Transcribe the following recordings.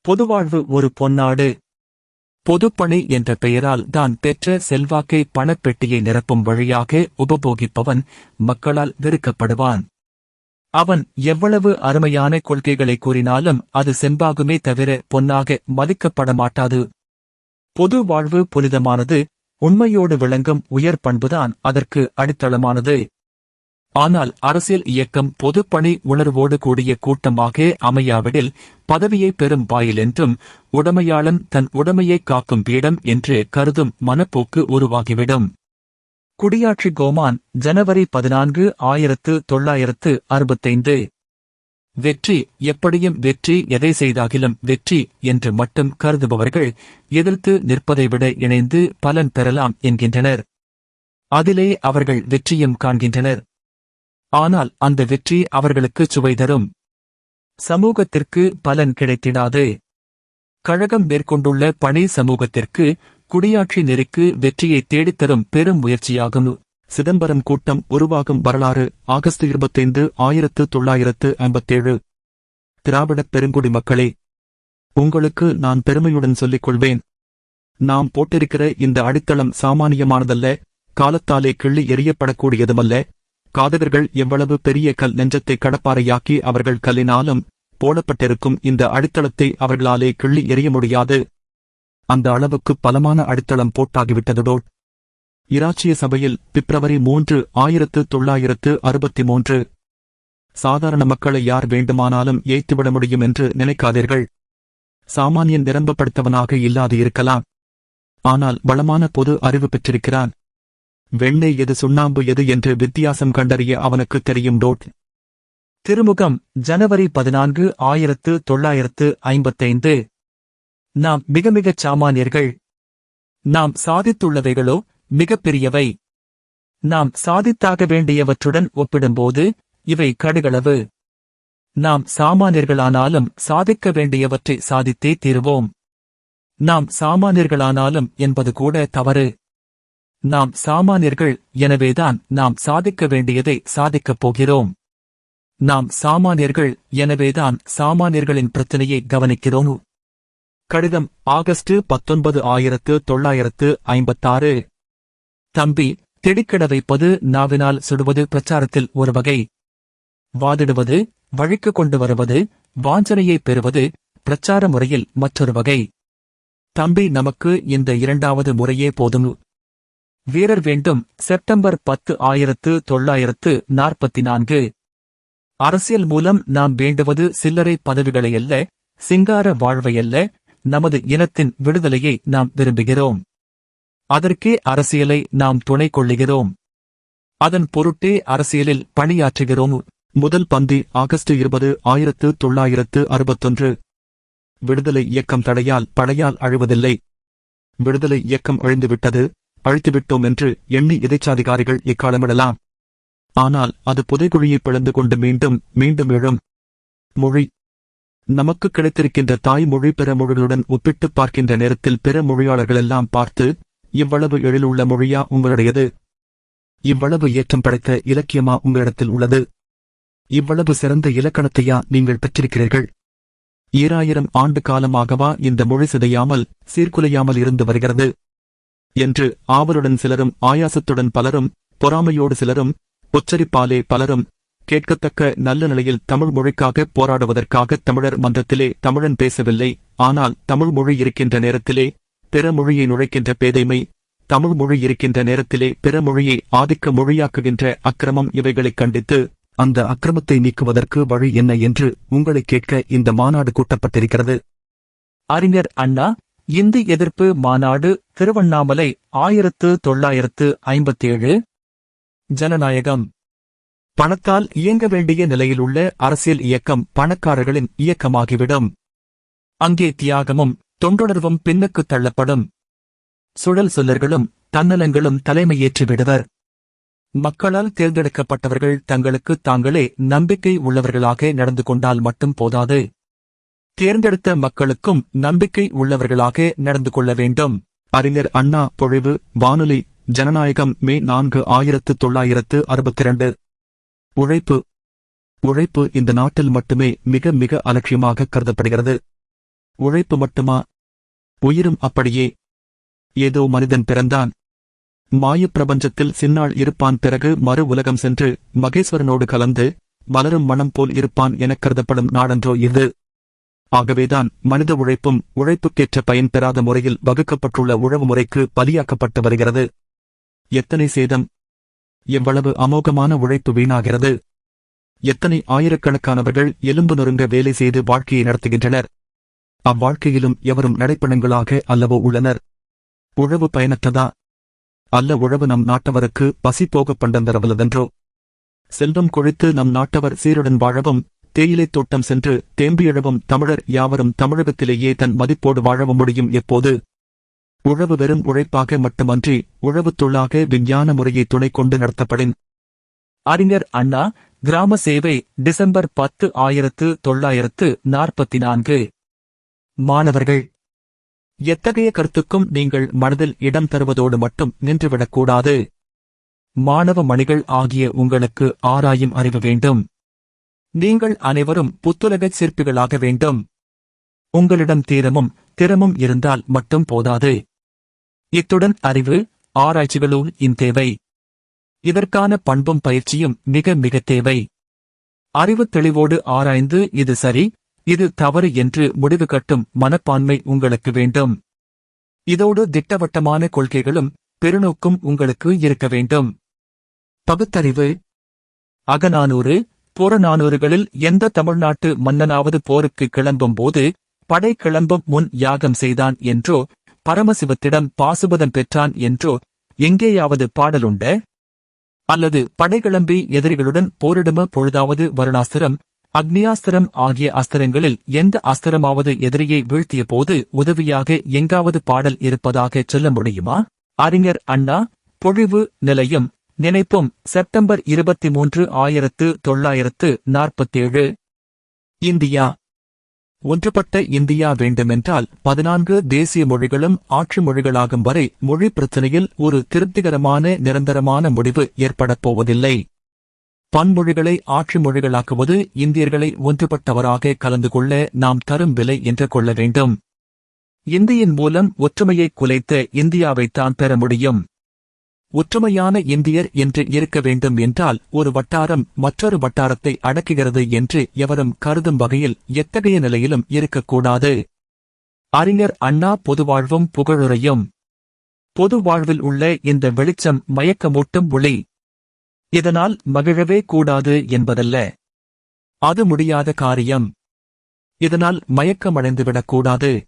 பொதுவாழ்வு ஒரு பொன்னாடு. பொதுப்பணி என்ற பெயரால் தான் பெற்ற செல்வாக்கை பணப்பெட்டியை நிரப்பும் வழியாக உபபோகிப்பவன் மக்களால் வெறுக்கப்படுவான். அவன் எவ்வளவு அருமையான கொள்கைகளை கூறினாலும் அது செம்பாகுமே தவிர பொன்னாக மதிக்கப்பட மாட்டாது. பொது வாழ்வு புனிதமானது. உண்மையோடு விளங்கும் உயர் பண்புதான் அதற்கு அடித்தளமானது. ஆனால் அரசியல் இயக்கம் பொதுப்பணி உணர்வோடு கூடிய கூட்டமாக அமையாவிடில் பதவியை பெறும் வாயில் என்றும் உடைமையாளன் தன் உடைமையை காக்கும் பீடம் என்று கருதும் மனப்போக்கு உருவாகிவிடும். குடியாட்சி கோமான், ஜனவரி 14, 1965. வெற்றி, எப்படியும் வெற்றி, எதை செய்தாகிலும் வெற்றி என்று மட்டும் கருதுபவர்கள் எதிர்த்து நிற்பதை விட இணைந்து பலன் பெறலாம் என்கின்றனர். அதிலே அவர்கள் வெற்றியும் காண்கின்றனர். ஆனால் அந்த வெற்றி அவர்களுக்கு சுவை தரும். சமூகத்திற்கு பலன் கிடைத்திடாது. கழகம் மேற்கொண்டுள்ள பணி சமூகத்திற்கு, குடியாட்சி நெறிக்கு வெற்றியை தேடித்தரும் பெரும் முயற்சியாகும். சிதம்பரம் கூட்டம் உருவாகும் வரலாறு. ஆகஸ்ட் 25, 1957. திராவிடப் பெருங்குடி மக்களே, உங்களுக்கு நான் பெருமையுடன் சொல்லிக் கொள்வேன். நாம் போட்டிருக்கிற இந்த அடித்தளம் சாமானியமானதல்ல, காலத்தாலே கிள்ளி எறியப்படக்கூடியதுமல்ல. காதகர்கள் எவ்வளவு பெரிய கல் நெஞ்சத்தை கடப்பாறையாக்கி அவர்கள் கல்லினாலும் போடப்பட்டிருக்கும் இந்த அடித்தளத்தை அவர்களாலே கிள்ளி எறிய முடியாது. அந்த அளவுக்கு பலமான அடித்தளம் போட்டாகிவிட்டதோ. இராச்சிய சபையில் பிப்ரவரி 3, 1963. சாதாரண மக்களை யார் வேண்டுமானாலும் ஏய்த்துவிட முடியும் என்று நினைக்காதீர்கள். சாமானியன் நிரம்பப்படுத்தவனாக இல்லாது இருக்கலாம். ஆனால் வளமான பொது அறிவு பெற்றிருக்கிறான். வெண்ணெய் எது சுண்ணாம்பு எது என்று வித்தியாசம் கண்டறிய அவனுக்கு தெரியும். திருமுகம், ஜனவரி 14, 1955. நாம் மிகச் சாமானியர்கள். நாம் சாதித்துள்ளவைகளோ மிகப் பெரியவை. நாம் சாதித்தாக வேண்டியவற்றுடன் ஒப்பிடும்போது இவை கடுகளவு. நாம் சாமானியர்களானாலும் சாதிக்க வேண்டியவற்றை சாதித்தே தீருவோம். நாம் சாமானியர்களானாலும் என்பது கூட தவறு. நாம் சாமானியர்கள், எனவேதான் நாம் சாதிக்க வேண்டியதை சாதிக்கப் போகிறோம். நாம் சாமானியர்கள், எனவேதான் சாமானியர்களின் பிரச்சனையை கவனிக்கிறோம். கடிதம், ஆகஸ்ட் 19, 1956. தம்பி, திடுக்கிட வைப்பது, நாவினால் சுடுவது பிரச்சாரத்தில் ஒரு வகை. வாதிடுவது, வழிக்கு கொண்டு வருவது, வாஞ்சனையை பெறுவது பிரச்சார முறையில் மற்றொரு வகை. தம்பி, நமக்கு இந்த இரண்டாவது முறையே போதும். வீரர் வேண்டும். செப்டம்பர் 10, 1944. அரசியல் மூலம் நாம் வேண்டுவது சில்லறை பதவிகளையல்ல, சிங்கார வாழ்வையல்ல, நமது இனத்தின் விடுதலையை நாம் விரும்புகிறோம். அதற்கே அரசியலை நாம் துணை கொள்ளுகிறோம். அதன் பொருட்டே அரசியலில் பணியாற்றுகிறோம். முதல் பந்தி, ஆகஸ்ட் 20, 1961. விடுதலை இயக்கம் தடையால் படையால் அழுவதில்லை. விடுதலை இயக்கம் அழிந்துவிட்டது, அழித்துவிட்டோம் என்று எண்ணி எதேச்சாதிகாரிகள் இக்காலமிடலாம். ஆனால் அது புதைகுழியை பிளந்து கொண்டு மீண்டும் மீண்டும் எழும். மொழி. நமக்கு கிடைத்திருக்கின்ற தாய்மொழி பிற மொழிகளுடன் ஒப்பிட்டுப் பார்க்கின்ற நேரத்தில் பிற மொழியாளர்களெல்லாம் பார்த்து, இவ்வளவு எழிலுள்ள மொழியா உங்களுடையது? இவ்வளவு ஏற்றம் படைத்த இலக்கியமா உங்களிடத்தில் உள்ளது? இவ்வளவு சிறந்த இலக்கணத்தையா நீங்கள் பெற்றிருக்கிறீர்கள்? 2000 ஆண்டு காலமாகவா இந்த மொழி சிதையாமல் சீர்குலையாமல் இருந்து வருகிறது என்று ஆவலுடன் சிலரும், ஆயாசத்துடன் பலரும், பொறாமையோடு சிலரும், உச்சரிப்பாலே பலரும், கேட்கத்தக்க நல்ல நிலையில் தமிழ் மொழிக்காக போராடுவதற்காக தமிழர் மன்றத்திலே தமிழன் பேசவில்லை. ஆனால் தமிழ் மொழி இருக்கின்ற நேரத்திலே பிற மொழியை நுழைக்கின்ற பேதைமை, தமிழ் மொழி இருக்கின்ற நேரத்திலே பிற மொழியை ஆதிக்க மொழியாக்குகின்ற அக்கிரமம், இவைகளைக் கண்டித்து அந்த அக்கிரமத்தை நீக்குவதற்கு வழி என்ன என்று உங்களை கேட்க இந்த மாநாடு கூட்டப்பட்டிருக்கிறது. அறிஞர் அண்ணா, இந்தி எதிர்ப்பு மாநாடு, திருவண்ணாமலை, 1957. ஜனநாயகம். பணத்தால் இயங்க வேண்டிய நிலையிலுள்ள அரசியல் இயக்கம் பணக்காரர்களின் இயக்கமாகிவிடும். அங்கே தியாகமும் தொண்டுணர்வும் பின்னுக்குத் தள்ளப்படும். சுழல் சொல்லர்களும் தன்னலங்களும் தலைமையேற்றி விடுவர். மக்களால் தேர்ந்தெடுக்கப்பட்டவர்கள் தங்களுக்கு தாங்களே நம்பிக்கை உள்ளவர்களாக நடந்து கொண்டால் மட்டும் போதாது. தேர்ந்தெடுத்த மக்களுக்கும் நம்பிக்கை உள்ளவர்களாக நடந்து கொள்ள வேண்டும். அறிஞர் அண்ணா பொழிவு, வானொலி, ஜனநாயகம், மே 4, 1962. உழைப்பு. உழைப்பு இந்த நாட்டில் மட்டுமே மிக மிக அலட்சியமாக கருதப்படுகிறது. உழைப்பு மட்டுமா? உயிரும் அப்படியே. ஏதோ மனிதன் பிறந்தான், மாயப் பிரபஞ்சத்தில் சின்னாள் இருப்பான், பிறகு மறு உலகம் சென்று மகேஸ்வரனோடு கலந்து மலரும் மனம் போல் இருப்பான் எனக் கருதப்படும் நாடன்றோ இது. ஆகவேதான் மனித உழைப்பும் உழைப்புக்கேற்ற பயன் பெறாத முறையில் வகுக்கப்பட்டுள்ள உழவு முறைக்கு பலியாக்கப்பட்டு வருகிறது. எத்தனை சேதம்! எவ்வளவு அமோகமான உழைப்பு வீணாகிறது! எத்தனை ஆயிரக்கணக்கானவர்கள் எலும்பு நொறுங்க வேலை செய்து வாழ்க்கையை நடத்துகின்றனர். அவ்வாழ்க்கையிலும் எவரும் நடைப்பணங்களாக அல்லவோ உள்ளனர். உழவு பயனற்றதா? அல்ல, உழவு நம் நாட்டவருக்கு பசி போக பண்டந்தரவல்லதென்றோ. செல்வம் கொழித்து நம் நாட்டவர் சீருடன் வாழவும், தேயிலைத் தோட்டம் சென்று தேம்பியழவும் தமிழர் யாவரும் தமிழகத்திலேயே தன் மதிப்போடு வாழவும் முடியும் எப்போது? உழவு வெறும் உழைப்பாக மட்டுமன்றி உழவுத் தொழிலாக விஞ்ஞான முறையை துணை கொண்டு நடத்தப்படின். அறிஞர் அண்ணா, கிராம சேவை, டிசம்பர் 10, 1944. மாணவர்கள், எத்தகைய கருத்துக்கும் நீங்கள் மனதில் இடம் தருவதோடு மட்டும் நின்றுவிடக்கூடாது. மாணவ மணிகள் ஆகிய உங்களுக்கு ஆராயும் அறிவு வேண்டும். நீங்கள் அனைவரும் புத்துலகச் சிற்பிகளாக வேண்டும். உங்களிடம் தீரமும் திறமும் இருந்தால் மட்டும் போதாது. இத்துடன் அறிவு, ஆராய்ச்சிகளும் தேவை. இதற்கான பண்பும் பயிற்சியும் மிக மிக தேவை. அறிவு தெளிவோடு ஆராய்ந்து இது சரி, இது தவறு என்று முடிவு கட்டும் மனப்பான்மை உங்களுக்கு வேண்டும். இதோடு திட்டவட்டமான கொள்கைகளும் பெருநோக்கும் உங்களுக்கு இருக்க வேண்டும். பகுத்தறிவு. அகநானூறு, புறநானூறுகளில் எந்த தமிழ்நாட்டு மன்னனாவது போருக்கு கிளம்பும் போது படை கிளம்பும் முன் யாகம் செய்தான் என்றோ, பரமசிவத்திடம் பாசுபதம் பெற்றான் என்றோ எங்கேயாவது பாடலுண்ட? அல்லது படைகிளம்பி எதிரிகளுடன் போரிடும பொழுதாவது வருணாஸ்திரம், அக்னியாஸ்திரம் ஆகிய அஸ்திரங்களில் எந்த அஸ்திரமாவது எதிரியை வீழ்த்திய போது உதவியாக எங்காவது பாடல் இருப்பதாகச் சொல்ல முடியுமா? அறிஞர் அண்ணா, பொழிவு, நிலையும் நினைப்பும், செப்டம்பர் 23, 1947. இந்தியா. ஒன்றுபட்ட இந்தியா வேண்டுமென்றால் 14 தேசிய மொழிகளும் ஆட்சி மொழிகளாகும் வரை மொழி பிரச்சினையில் ஒரு திருப்திகரமான நிரந்தரமான முடிவு ஏற்படப் போவதில்லை. பன்மொழிகளை ஆட்சி மொழிகளாக்குவது இந்தியர்களை ஒன்றுபட்டவராக கலந்து கொள்ள நாம் தரும் விலை என்று கொள்ள வேண்டும். இந்தியின் மூலம் ஒற்றுமையை குலைத்த இந்தியாவைத்தான் பெற முடியும். ஒற்றுமையான இந்தியர் என்று இருக்க வேண்டும் என்றால் ஒரு வட்டாரம் மற்றொரு வட்டாரத்தை அடக்குகிறது என்று எவரும் கருதும் வகையில் எத்தகைய நிலையிலும் இருக்கக்கூடாது. அறிஞர் அண்ணா, பொதுவாழ்வும் புகழுரையும். பொது வாழ்வில் உள்ள இந்த வெளிச்சம் மயக்கமூட்டும் ஒளி. இதனால் மகிழவே கூடாது என்பதல்ல, அது முடியாத காரியம். இதனால் மயக்கமடைந்துவிடக்கூடாது.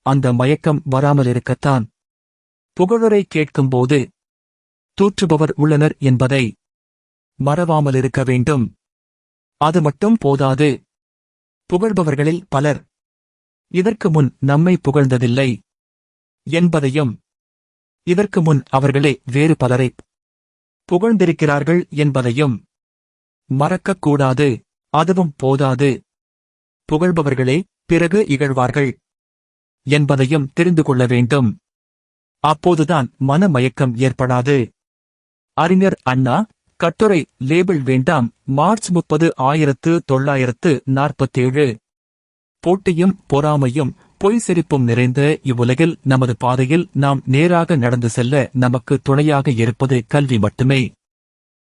அந்த மயக்கம் வராமலிருக்கத்தான் புகழுரை கேட்கும்போது தூற்றுபவர் உள்ளனர் என்பதை மறவாமலிருக்க வேண்டும். அது மட்டும் போதாது, புகழ்பவர்களில் பலர் இதற்கு முன் நம்மை புகழ்ந்ததில்லை என்பதையும், இதற்கு முன் அவர்களே வேறு பலரை புகழ்ந்திருக்கிறார்கள் என்பதையும் மறக்கக்கூடாது. அதுவும் போதாது, புகழ்பவர்களே பிறகு இகழ்வார்கள் என்பதையும் தெரிந்து கொள்ள வேண்டும். அப்போதுதான் மனமயக்கம் ஏற்படாது. அறிஞர் அண்ணா, கட்டுரை, லேபிள் வேண்டாம், மார்ச் 30, 1947. போட்டியும் பொறாமையும் பொய் சிரிப்பும் நிறைந்த இவ்வுலகில் நமது பாதையில் நாம் நேராக நடந்து செல்ல நமக்கு துணையாக இருப்பது கல்வி மட்டுமே.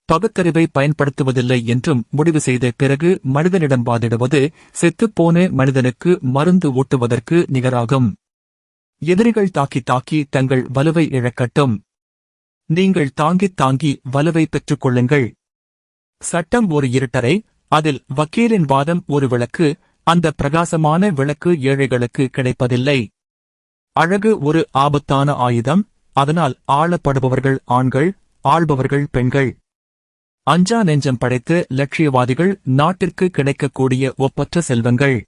பகுத்தறிவை பயன்படுத்துவதில்லை என்றும் முடிவு செய்த பிறகு மனிதனிடம் வாதிடுவது செத்துப்போன மனிதனுக்கு மருந்து ஊட்டுவதற்கு நிகராகும். எதிரிகள் தாக்கி தாக்கி தங்கள் வலுவை இழக்கட்டும். நீங்கள் தாங்கித் தாங்கி வலுவை பெற்றுக் கொள்ளுங்கள். சட்டம் ஒரு இருட்டறை, அதில் வக்கீலின் வாதம் ஒரு விளக்கு. அந்த பிரகாசமான விளக்கு ஏழைகளுக்கு கிடைப்பதில்லை. அழகு ஒரு ஆபத்தான ஆயுதம், அதனால் ஆளப்படுபவர்கள் ஆண்கள், ஆள்பவர்கள் பெண்கள். அஞ்சா நெஞ்சம் படைத்த லட்சியவாதிகள் நாட்டிற்கு கிடைக்கக்கூடிய ஒப்பற்ற செல்வங்கள்.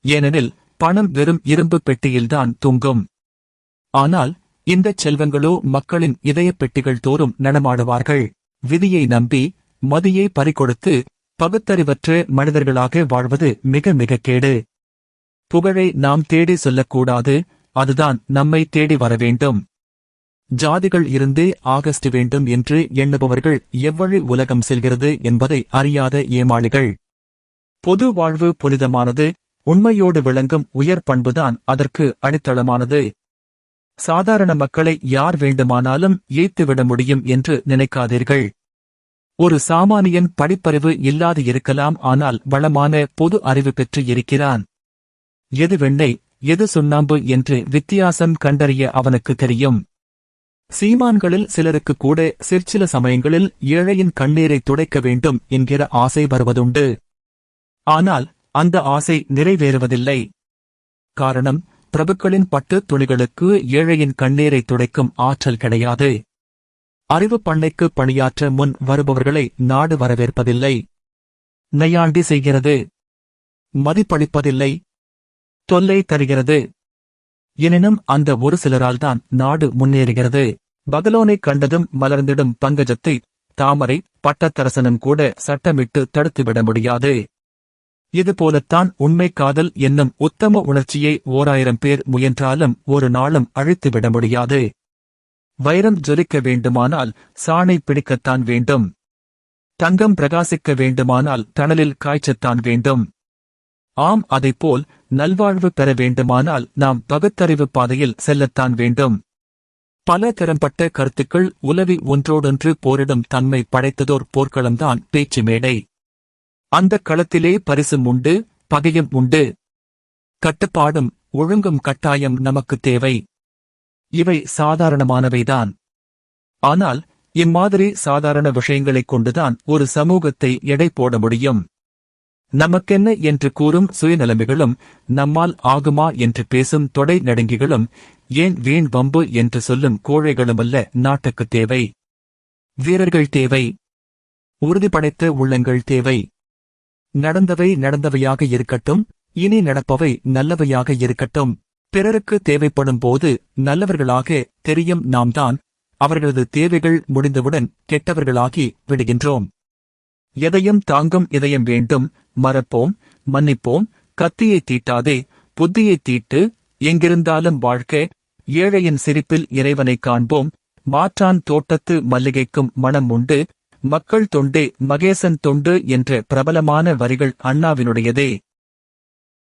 ஏனெனில் பணம் வெறும் இரும்பு பெட்டியில்தான் தூங்கும். ஆனால் இந்தச் செல்வங்களோ மக்களின் இதயப் பெட்டிகள் தோறும் நடமாடுவார்கள். விதியை நம்பி மதியை பறிகொடுத்து பகுத்தறிவற்ற மனிதர்களாக வாழ்வது மிக மிக கேடு. புகழை நாம் தேடி சொல்லக்கூடாது, அதுதான் நம்மை தேடி வரவேண்டும். ஜாதிகள் இருந்தே ஆகஸ்ட் வேண்டும் என்று எண்ணுபவர்கள் எவ்வழி உலகம் செல்கிறது என்பதை அறியாத ஏமாளிகள். பொது வாழ்வு புனிதமானது, உண்மையோடு விளங்கும் உயர் பண்புதான் அதற்கு அடித்தளமானது. சாதாரண மக்களை யார் வேண்டுமானாலும் ஏய்த்துவிட முடியும் என்று நினைக்காதீர்கள். ஒரு சாமானியன் படிப்பறிவு இல்லாது இருக்கலாம், ஆனால் வளமான பொது அறிவு பெற்று இருக்கிறான். எது வெண்ணெய் எது சுண்ணாம்பு என்று வித்தியாசம் கண்டறிய அவனுக்கு தெரியும். சீமான்களில் சிலருக்கு கூட சிற்சில சமயங்களில் ஏழையின் கண்ணீரை துடைக்க வேண்டும் என்கிற ஆசை வருவதுண்டு. ஆனால் அந்த ஆசை நிறைவேறுவதில்லை. காரணம், பிரபுக்களின் பட்டு துணிகளுக்கு ஏழையின் கண்ணீரை துடைக்கும் ஆற்றல் கிடையாது. அறிவு பண்ணைக்கு பணியாற்ற முன் வருபவர்களை நாடு வரவேற்பதில்லை. நையாண்டி செய்கிறது. மதிப்பளிப்பதில்லை. தொல்லை தருகிறது. எனினும் அந்த ஒரு சிலரால்தான் நாடு முன்னேறுகிறது. பகலோனை கண்டதும் மலர்ந்திடும் பங்கஜத்தை தாமரை பட்டத்தரசனும் கூட சட்டமிட்டு தடுத்துவிட முடியாது. இதுபோலத்தான் உண்மை காதல் என்னும் உத்தம உணர்ச்சியை 1000 பேர் முயன்றாலும் ஒரு நாளும் அழித்துவிட முடியாது. வைரம் ஜொலிக்க வேண்டுமானால் சாணை பிடிக்கத்தான் வேண்டும். தங்கம் பிரகாசிக்க வேண்டுமானால் தணலில் காய்ச்சத்தான் வேண்டும். ஆம், அதைப்போல் நல்வாழ்வு பெற வேண்டுமானால் நாம் பகுத்தறிவு பாதையில் செல்லத்தான் வேண்டும். பல திறம்பட்ட கருத்துக்கள் உலவி ஒன்றோடொன்று போரிடும் தன்மை படைத்ததோர் போர்க்களம்தான் பேச்சு மேடை. அந்தக் களத்திலே பரிசும் உண்டு, பகையும் உண்டு. கட்டுப்பாடும் ஒழுங்கும் கட்டாயம் நமக்கு தேவை. இவை சாதாரணமானவைதான். ஆனால் இம்மாதிரி சாதாரண விஷயங்களைக் கொண்டுதான் ஒரு சமூகத்தை எடை போட முடியும். நமக்கென்ன என்று கூறும் சுயநலமிகளும், நம்மால் ஆகுமா என்று பேசும் தொடை நடுங்கிகளும், ஏன் வீண் வம்பு என்று சொல்லும் கோழைகளுமல்ல நாட்டுக்குத் தேவை. வீரர்கள் தேவை. உறுதிப்படைத்த உள்ளங்கள் தேவை. நடந்தவை நடந்தவையாக இருக்கட்டும், இனி நடப்பவை நல்லவையாக இருக்கட்டும். பிறருக்கு தேவைப்படும் போது நல்லவர்களாக தெரியும் நாம்தான் அவர்களது தேவைகள் முடிந்தவுடன் கெட்டவர்களாகி விடுகின்றோம். எதையும் தாங்கும் இதயம் வேண்டும். மறப்போம், மன்னிப்போம். கத்தியை தீட்டாதே, புத்தியை தீட்டு. எங்கிருந்தாலும் வாழ்க்க. ஏழையின் சிரிப்பில் இறைவனைக் காண்போம். மாற்றான் தோட்டத்து மல்லிகைக்கும் மணம் உண்டு. மக்கள் தொண்டே மகேசன் தொண்டு என்ற பிரபலமான வரிகள் அண்ணாவினுடையதே.